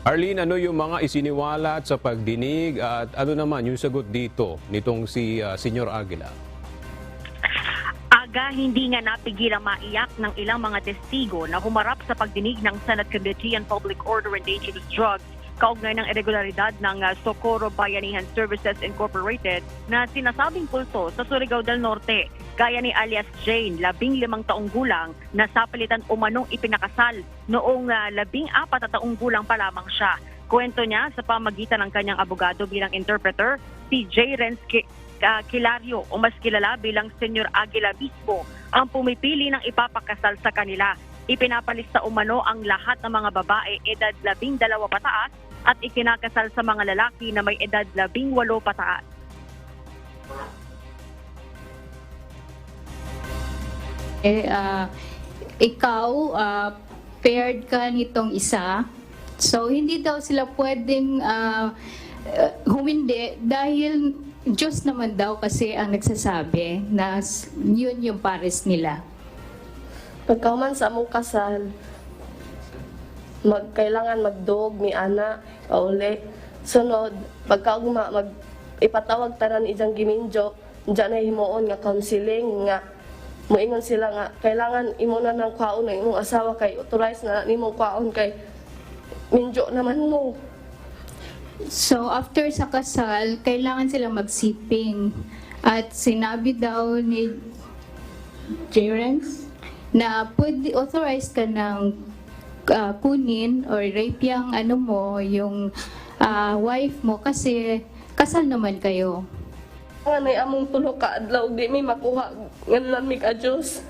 Arlene, ano yung mga isiniwalat sa pagdinig at ano naman yung sagot dito nitong si Senyor Aguila? Hindi nga napigilang maiyak ng ilang mga testigo na humarap sa pagdinig ng Senate Committee on Public Order and Dangerous Drugs kaugnay ng irregularidad ng Socorro Bayanihan Services Incorporated na sinasabing kulto sa Surigao del Norte. Gaya ni alias Jane, 15 taong gulang, na sapilitan umanong ipinakasal noong 14 na taong gulang pa lamang siya. Kwento niya sa pamagitan ng kanyang abogado bilang interpreter, si J. Renz Kilario o mas kilala bilang Senyor Aguila mismo ang pumipili ng ipapakasal sa kanila. Ipinapalista umano ang lahat ng mga babae edad 12 pataas at ikinakasal sa mga lalaki na may edad 18 pataas. Ikaw, paired ka nitong isa. So, hindi daw sila pwedeng humindi dahil Diyos naman daw kasi ang nagsasabi na yun yung pares nila. Pagkauman sa among kasal, kailangan magdog, mi ana, pauli. Sunod, pagkaugma, ipatawag tanan ijang giminjo, dyan na himuon nga counseling, nga muingon sila nga, kailangan imo na ng kwaon ng imong asawa kay authorize na nimong kwaon kay minjo naman mo. So, after sa kasal, kailangan silang magsiping. At sinabi daw ni Jerence na pwede authorized ka ng kunin or rape yung yung wife mo kasi kasal naman kayo. Nga na among tulo ka adlaw, di may makuha nga mi ka Diyos.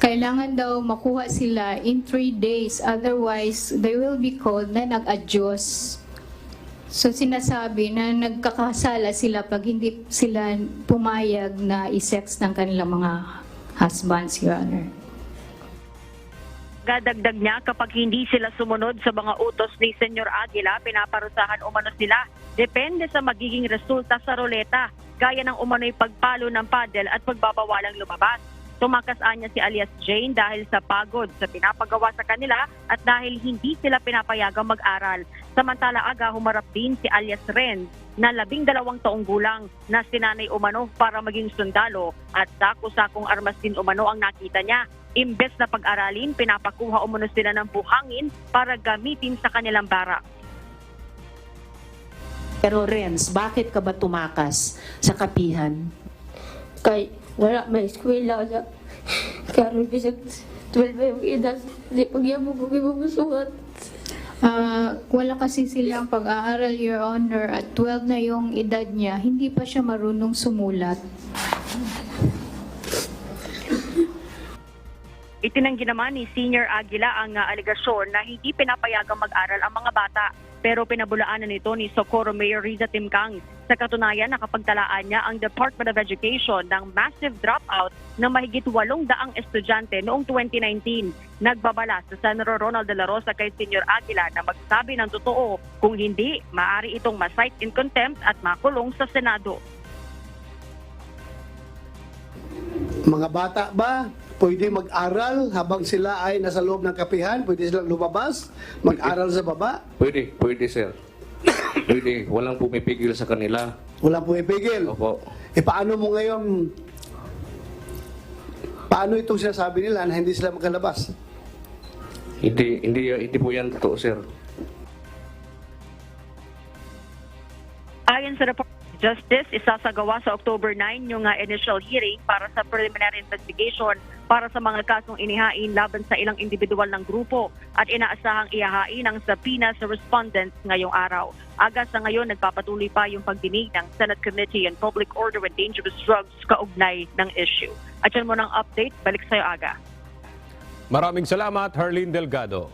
Kailangan daw makuha sila in 3 days, otherwise they will be called na nag-adyos. So sinasabi na nagkakasala sila pag hindi sila pumayag na i-sex ng kanilang mga husbands, Your Honor. Gadagdag niya, kapag hindi sila sumunod sa mga utos ni Senyor Aguila, pinaparusahan umano sila. Depende sa magiging resulta sa roleta, gaya ng umano'y pagpalo ng paddle at pagbabawalang lumabas. Tumakas-an niya si alias Jane dahil sa pagod sa pinapagawa sa kanila at dahil hindi sila pinapayagang mag-aral. Samantala humarap din si alias Renz na 12 taong gulang na sinanay umano para maging sundalo at sako-sakong armas din umano ang nakita niya. Imbes na pag-aralin, pinapakuha umano sila ng buhangin para gamitin sa kanilang barak. Pero Renz, bakit ka ba tumakas sa kapihan? Kay wala may eskwela na. Karon bisag 12 yung edad, di pagyabog ko gibubusuhan. Wala kasi silang pag-aaral, Your Honor, at 12 na yung edad niya, hindi pa siya marunong sumulat. Itinanggi naman ni Senior Aguila ang alegasyon na hindi pinapayagang mag-aral ang mga bata, pero pinabulaanan nito ni Socorro Mayor Riza Timkang. Sa katunayan, nakapagtalaan niya ang Department of Education ng massive dropout ng mahigit 800 estudyante noong 2019. Nagbabala sa Senator Ronald De La Rosa kay Senior Aguila na magsabi ng totoo, kung hindi, maaari itong ma-cite in contempt at makulong sa Senado. Mga bata ba pwede mag-aral habang sila ay nasa loob ng kapihan? Pwede silang lumabas, mag-aral sa baba? Pwede sir. Pwede, walang pumipigil sa kanila. Walang pumipigil? Opo. Paano mo ngayon, paano itong sinasabi nila na hindi sila makalabas? Hindi po yan totoo sir. Ayon sa report Justice, isasagawa sa October 9 yung initial hearing para sa preliminary investigation para sa mga kasong inihain laban sa ilang individual ng grupo at inaasahang ihahain ang subpoena sa respondents ngayong araw. Aga sa ngayon, nagpapatuloy pa yung pagdinig ng Senate Committee on Public Order and Dangerous Drugs kaugnay ng issue. At yan mo ng update, balik sa'yo Aga. Maraming salamat, Harleen Delgado.